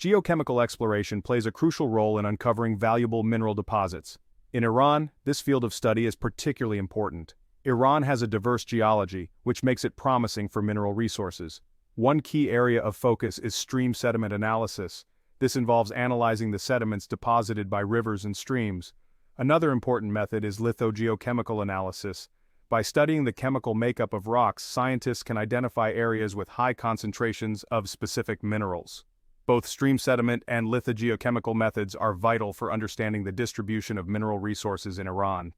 Geochemical exploration plays a crucial role in uncovering valuable mineral deposits. In Iran, this field of study is particularly important. Iran has a diverse geology, which makes it promising for mineral resources. One key area of focus is stream sediment analysis. This involves analyzing the sediments deposited by rivers and streams. Another important method is lithogeochemical analysis. By studying the chemical makeup of rocks, scientists can identify areas with high concentrations of specific minerals. Both stream sediment and lithogeochemical methods are vital for understanding the distribution of mineral resources in Iran.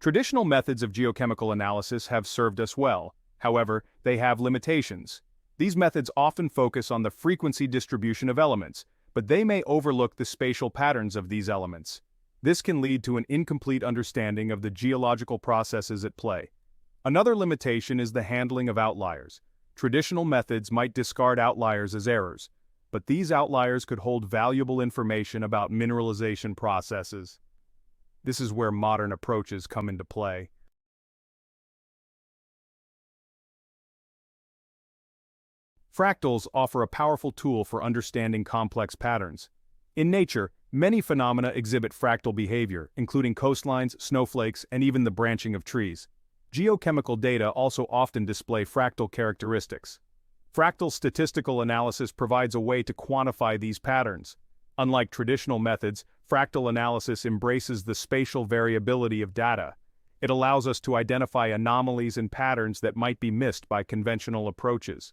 Traditional methods of geochemical analysis have served us well. However, they have limitations. These methods often focus on the frequency distribution of elements, but they may overlook the spatial patterns of these elements. This can lead to an incomplete understanding of the geological processes at play. Another limitation is the handling of outliers. Traditional methods might discard outliers as errors, but these outliers could hold valuable information about mineralization processes. This is where modern approaches come into play. Fractals offer a powerful tool for understanding complex patterns. In nature, many phenomena exhibit fractal behavior, including coastlines, snowflakes, and even the branching of trees. Geochemical data also often display fractal characteristics. Fractal statistical analysis provides a way to quantify these patterns. Unlike traditional methods, fractal analysis embraces the spatial variability of data. It allows us to identify anomalies and patterns that might be missed by conventional approaches.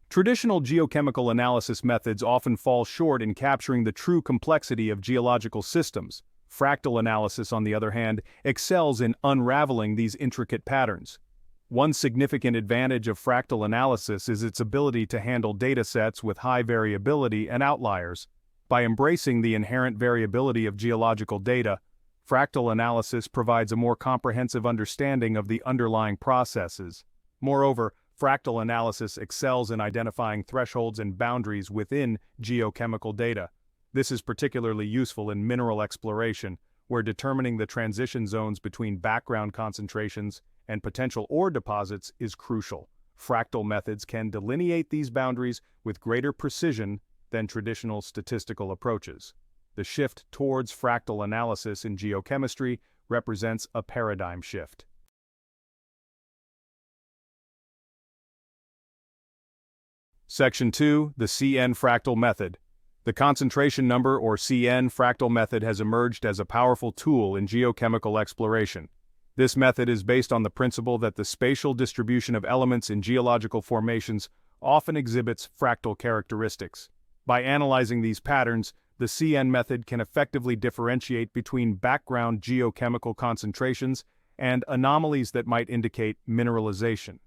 Traditional geochemical analysis methods often fall short in capturing the true complexity of geological systems. Fractal analysis, on the other hand, excels in unraveling these intricate patterns. One significant advantage of fractal analysis is its ability to handle datasets with high variability and outliers. By embracing the inherent variability of geological data, fractal analysis provides a more comprehensive understanding of the underlying processes. Moreover, fractal analysis excels in identifying thresholds and boundaries within geochemical data. This is particularly useful in mineral exploration, where determining the transition zones between background concentrations and potential ore deposits is crucial. Fractal methods can delineate these boundaries with greater precision than traditional statistical approaches. The shift towards fractal analysis in geochemistry represents a paradigm shift. Section 2. The CN Fractal Method. The concentration number or CN fractal method has emerged as a powerful tool in geochemical exploration. This method is based on the principle that the spatial distribution of elements in geological formations often exhibits fractal characteristics. By analyzing these patterns, the CN method can effectively differentiate between background geochemical concentrations and anomalies that might indicate mineralization.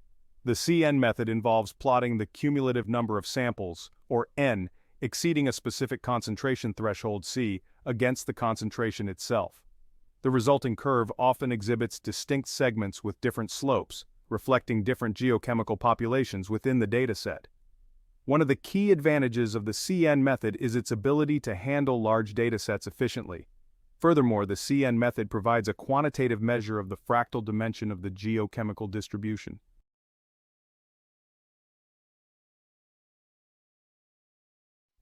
The CN method involves plotting the cumulative number of samples, or N, exceeding a specific concentration threshold C against the concentration itself. The resulting curve often exhibits distinct segments with different slopes, reflecting different geochemical populations within the dataset. One of the key advantages of the CN method is its ability to handle large datasets efficiently. Furthermore, the CN method provides a quantitative measure of the fractal dimension of the geochemical distribution.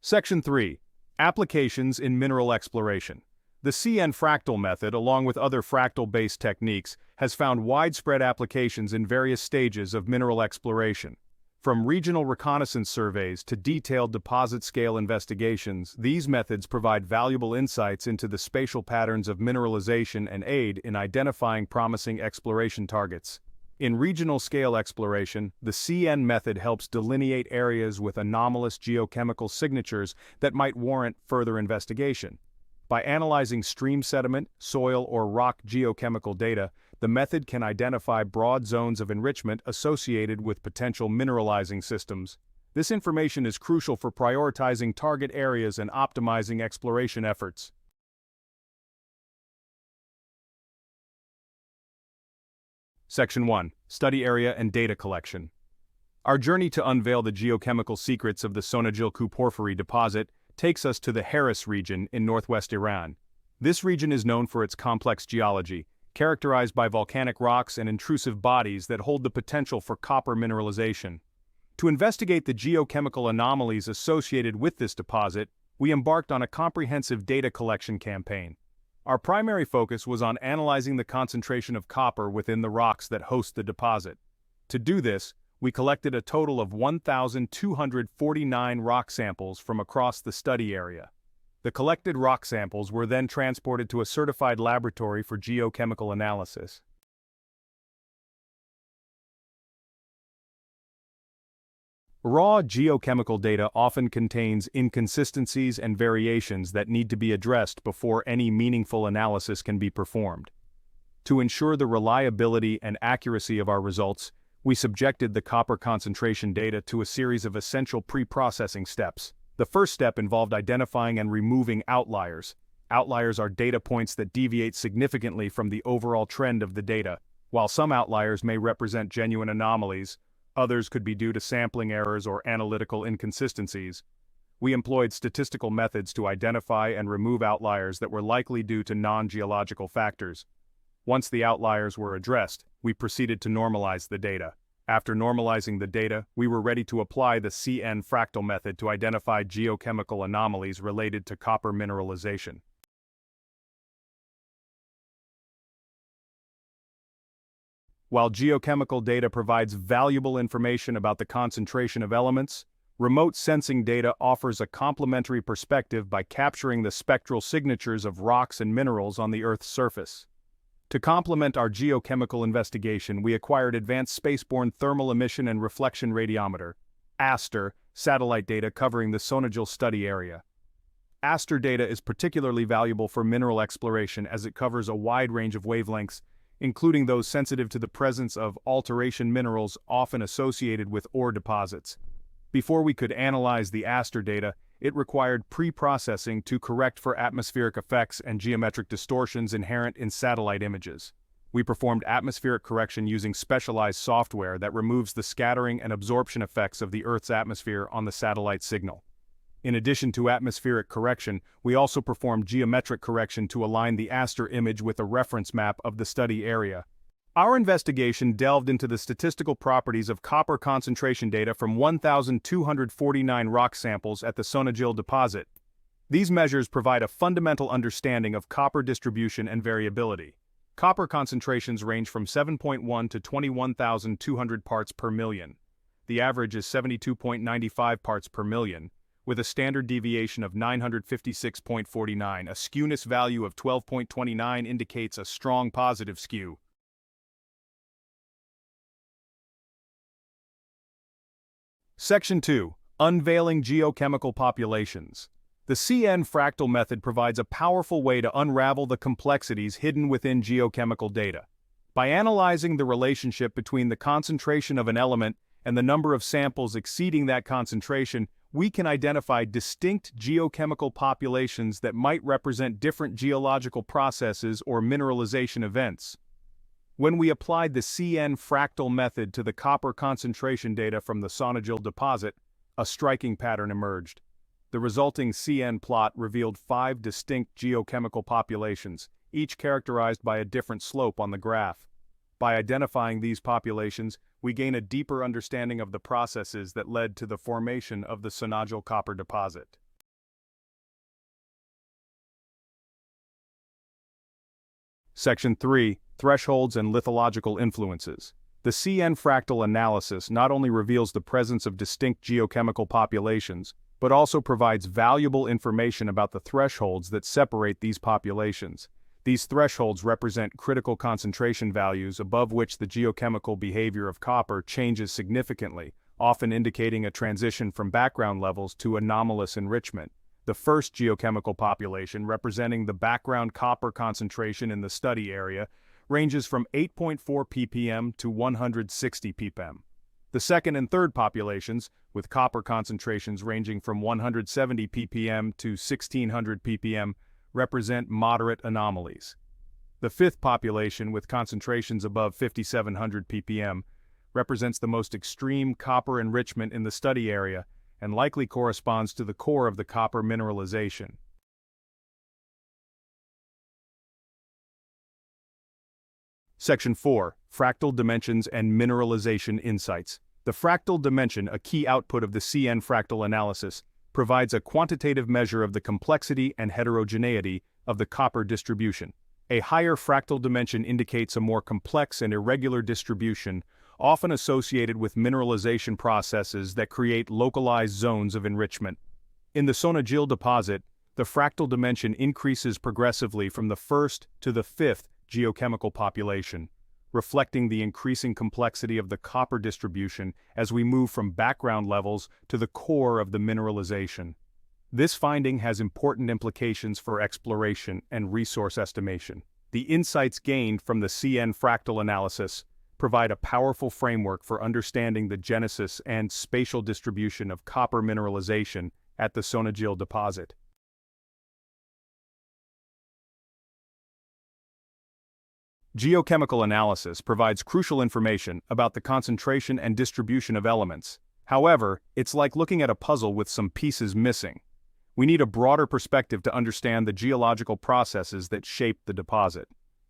Section 3. Applications in mineral exploration. The CN fractal method, along with other fractal-based techniques, has found widespread applications in various stages of mineral exploration. From regional reconnaissance surveys to detailed deposit-scale investigations, these methods provide valuable insights into the spatial patterns of mineralization and aid in identifying promising exploration targets. In regional-scale exploration, the CN method helps delineate areas with anomalous geochemical signatures that might warrant further investigation. By analyzing stream sediment, soil, or rock geochemical data, the method can identify broad zones of enrichment associated with potential mineralizing systems. This information is crucial for prioritizing target areas and optimizing exploration efforts. Section 1. Study Area and Data Collection. Our journey to unveil the geochemical secrets of the Sonajil Cu-porphyry deposit takes us to the Heris region in northwest Iran. This region is known for its complex geology, characterized by volcanic rocks and intrusive bodies that hold the potential for copper mineralization. To investigate the geochemical anomalies associated with this deposit, we embarked on a comprehensive data collection campaign. Our primary focus was on analyzing the concentration of copper within the rocks that host the deposit. To do this, we collected a total of 1,249 rock samples from across the study area. The collected rock samples were then transported to a certified laboratory for geochemical analysis. Raw geochemical data often contains inconsistencies and variations that need to be addressed before any meaningful analysis can be performed. To ensure the reliability and accuracy of our results, we subjected the copper concentration data to a series of essential pre-processing steps. The first step involved identifying and removing outliers. Outliers are data points that deviate significantly from the overall trend of the data. While some outliers may represent genuine anomalies, others could be due to sampling errors or analytical inconsistencies. We employed statistical methods to identify and remove outliers that were likely due to non-geological factors. Once the outliers were addressed, we proceeded to normalize the data. After normalizing the data, we were ready to apply the CN Fractal Method to identify geochemical anomalies related to copper mineralization. While geochemical data provides valuable information about the concentration of elements, remote sensing data offers a complementary perspective by capturing the spectral signatures of rocks and minerals on the Earth's surface. To complement our geochemical investigation, we acquired Advanced Spaceborne Thermal Emission and Reflection Radiometer (ASTER) satellite data covering the Sonajil study area. ASTER data is particularly valuable for mineral exploration as it covers a wide range of wavelengths, including those sensitive to the presence of alteration minerals often associated with ore deposits. Before we could analyze the ASTER data, it required pre-processing to correct for atmospheric effects and geometric distortions inherent in satellite images. We performed atmospheric correction using specialized software that removes the scattering and absorption effects of the Earth's atmosphere on the satellite signal. In addition to atmospheric correction, we also performed geometric correction to align the ASTER image with a reference map of the study area. Our investigation delved into the statistical properties of copper concentration data from 1,249 rock samples at the Sonajil deposit. These measures provide a fundamental understanding of copper distribution and variability. Copper concentrations range from 7.1 to 21,200 parts per million. The average is 72.95 parts per million, with a standard deviation of 956.49. A skewness value of 12.29 indicates a strong positive skew. Section 2. Unveiling geochemical populations. The CN Fractal Method provides a powerful way to unravel the complexities hidden within geochemical data. By analyzing the relationship between the concentration of an element and the number of samples exceeding that concentration, we can identify distinct geochemical populations that might represent different geological processes or mineralization events. When we applied the CN Fractal Method to the copper concentration data from the Sonajil deposit, a striking pattern emerged. The resulting CN plot revealed 5 distinct geochemical populations, each characterized by a different slope on the graph. By identifying these populations, we gain a deeper understanding of the processes that led to the formation of the Sonajil copper deposit. Section 3. Thresholds and lithological influences. The CN Fractal Analysis not only reveals the presence of distinct geochemical populations, but also provides valuable information about the thresholds that separate these populations. These thresholds represent critical concentration values above which the geochemical behavior of copper changes significantly, often indicating a transition from background levels to anomalous enrichment. The first geochemical population, representing the background copper concentration in the study area, ranges from 8.4 ppm to 160 ppm. The second and third populations, with copper concentrations ranging from 170 ppm to 1600 ppm, represent moderate anomalies. The fifth population, with concentrations above 5700 ppm, represents the most extreme copper enrichment in the study area and likely corresponds to the core of the copper mineralization. Section 4. Fractal Dimensions and Mineralization Insights. The fractal dimension, a key output of the CN fractal analysis, provides a quantitative measure of the complexity and heterogeneity of the copper distribution. A higher fractal dimension indicates a more complex and irregular distribution, often associated with mineralization processes that create localized zones of enrichment. In the Sonajil deposit, the fractal dimension increases progressively from the first to the fifth geochemical population, reflecting the increasing complexity of the copper distribution as we move from background levels to the core of the mineralization. This finding has important implications for exploration and resource estimation. The insights gained from the CN fractal analysis provide a powerful framework for understanding the genesis and spatial distribution of copper mineralization at the Sonajil deposit. Geochemical analysis provides crucial information about the concentration and distribution of elements. However, it's like looking at a puzzle with some pieces missing. We need a broader perspective to understand the geological processes that shape the deposit.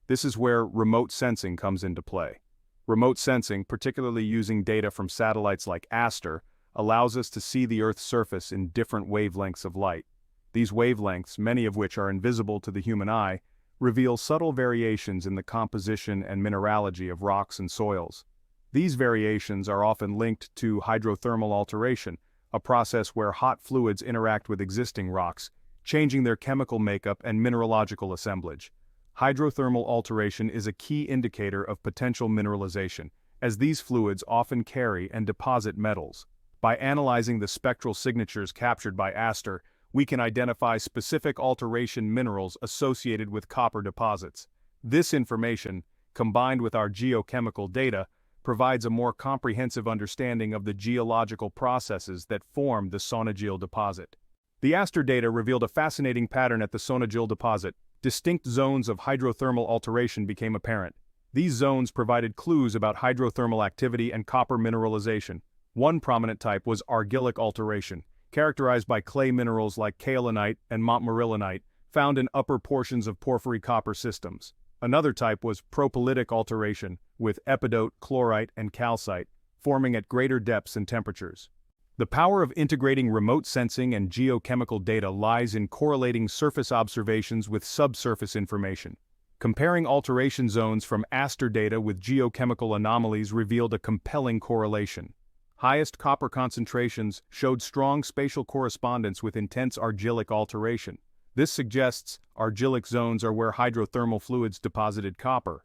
This is where remote sensing comes into play. Remote sensing, particularly using data from satellites like ASTER, allows us to see the Earth's surface in different wavelengths of light. These wavelengths, many of which are invisible to the human eye, reveal subtle variations in the composition and mineralogy of rocks and soils. These variations are often linked to hydrothermal alteration, a process where hot fluids interact with existing rocks, changing their chemical makeup and mineralogical assemblage. Hydrothermal alteration is a key indicator of potential mineralization, as these fluids often carry and deposit metals. By analyzing the spectral signatures captured by ASTER, we can identify specific alteration minerals associated with copper deposits. This information, combined with our geochemical data, provides a more comprehensive understanding of the geological processes that form the Sonajil deposit. The ASTER data revealed a fascinating pattern at the Sonajil deposit. Distinct zones of hydrothermal alteration became apparent. These zones provided clues about hydrothermal activity and copper mineralization. One prominent type was argillic alteration, characterized by clay minerals like kaolinite and montmorillonite, found in upper portions of porphyry copper systems. Another type was propylitic alteration, with epidote, chlorite, and calcite, forming at greater depths and temperatures. The power of integrating remote sensing and geochemical data lies in correlating surface observations with subsurface information. Comparing alteration zones from ASTER data with geochemical anomalies revealed a compelling correlation. Highest copper concentrations showed strong spatial correspondence with intense argillic alteration. This suggests argillic zones are where hydrothermal fluids deposited copper.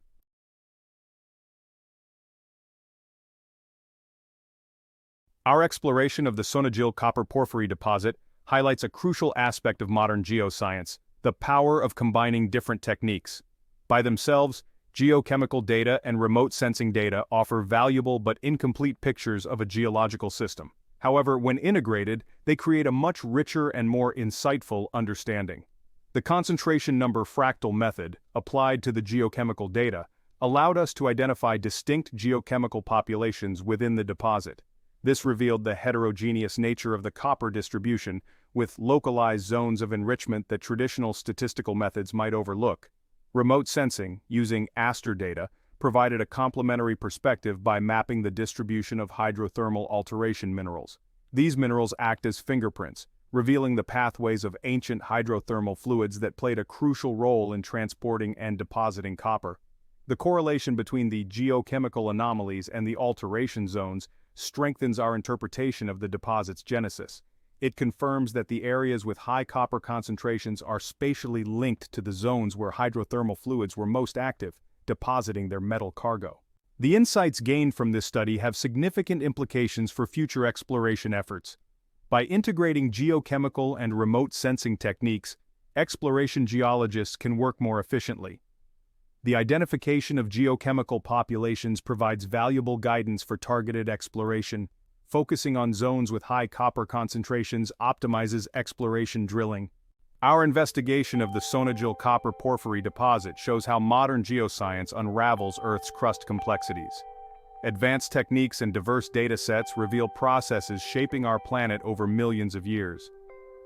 Our exploration of the Sonajil Cu-porphyry deposit highlights a crucial aspect of modern geoscience: the power of combining different techniques. By themselves, geochemical data and remote sensing data offer valuable but incomplete pictures of a geological system. However, when integrated, they create a much richer and more insightful understanding. The concentration number fractal method, applied to the geochemical data, allowed us to identify distinct geochemical populations within the deposit. This revealed the heterogeneous nature of the copper distribution, with localized zones of enrichment that traditional statistical methods might overlook. Remote sensing, using ASTER data, provided a complementary perspective by mapping the distribution of hydrothermal alteration minerals. These minerals act as fingerprints, revealing the pathways of ancient hydrothermal fluids that played a crucial role in transporting and depositing copper. The correlation between the geochemical anomalies and the alteration zones strengthens our interpretation of the deposit's genesis. It confirms that the areas with high copper concentrations are spatially linked to the zones where hydrothermal fluids were most active, depositing their metal cargo. The insights gained from this study have significant implications for future exploration efforts. By integrating geochemical and remote sensing techniques, exploration geologists can work more efficiently. The identification of geochemical populations provides valuable guidance for targeted exploration. Focusing on zones with high copper concentrations optimizes exploration drilling. Our investigation of the Sonajil Cu-porphyry deposit shows how modern geoscience unravels Earth's crust complexities. Advanced techniques and diverse data sets reveal processes shaping our planet over millions of years.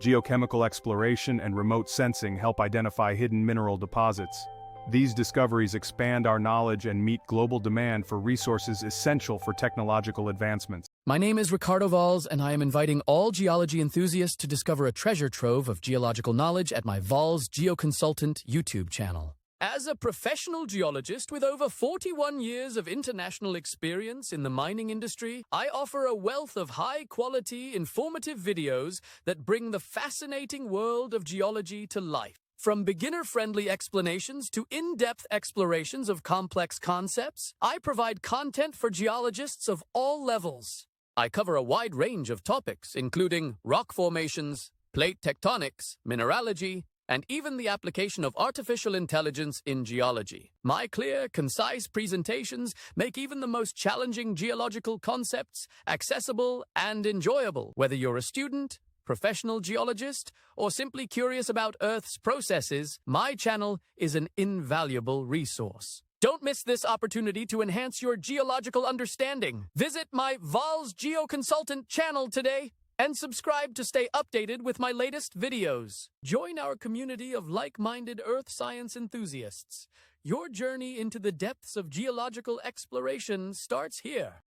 Geochemical exploration and remote sensing help identify hidden mineral deposits. These discoveries expand our knowledge and meet global demand for resources essential for technological advancements. My name is Ricardo Valls, and I am inviting all geology enthusiasts to discover a treasure trove of geological knowledge at my Valls GeoConsultant YouTube channel. As a professional geologist with over 41 years of international experience in the mining industry, I offer a wealth of high-quality, informative videos that bring the fascinating world of geology to life. From beginner-friendly explanations to in-depth explorations of complex concepts, I provide content for geologists of all levels. I cover a wide range of topics, including rock formations, plate tectonics, mineralogy, and even the application of artificial intelligence in geology. My clear, concise presentations make even the most challenging geological concepts accessible and enjoyable. Whether you're a student, professional geologist, or simply curious about Earth's processes, my channel is an invaluable resource. Don't miss this opportunity to enhance your geological understanding. Visit my Valls GeoConsultant channel today and subscribe to stay updated with my latest videos. Join our community of like-minded earth science enthusiasts. Your journey into the depths of geological exploration starts here.